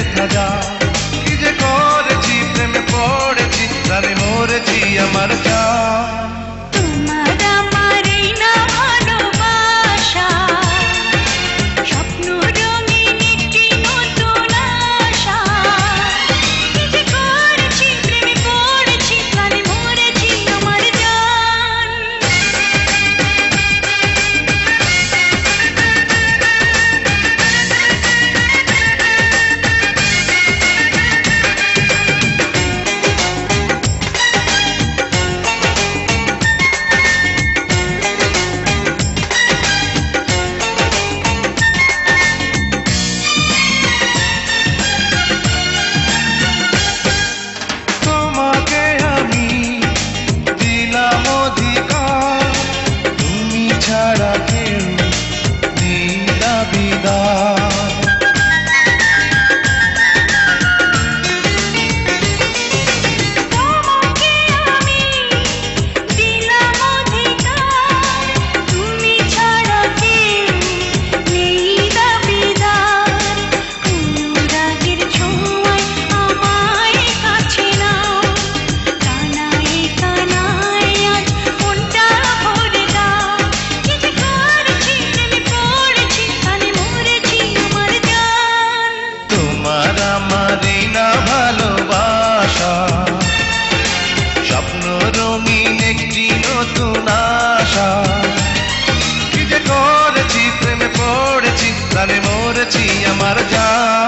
দেখা যায়। কি যে করেছি, প্রেমে পড়েছি, প্রাণে মরেছি আমার জান। তোমার আমার এই না ভালোবাসা, স্বপ্ন রঙিন একটি নতুন আশা। কি যে করেছি, প্রেমে পড়েছি, প্রাণে মরেছি আমার জান। তোমাকে আমি দিলাম অধিকার, তুমি ছাড়া কেউ নেই দাবিদার। তোমাকে আমি দিলাম অধিকার, তুমি ছাড়া কেউ নেই দাবিদার। অনুরাগের ছোঁয়ায় আমায় কাছে নাও, কানায় কানায় আজ মনটা ভরে দাও। কি যে করেছি, প্রেমে পড়েছি, প্রাণে মরেছি আমার জান। তোমার আমার এই না ভালোবাসা, স্বপ্ন রঙিন একটি নতুন আশা। কি যে করেছি, প্রেমে পড়েছি, প্রাণে মরেছি আমার জান।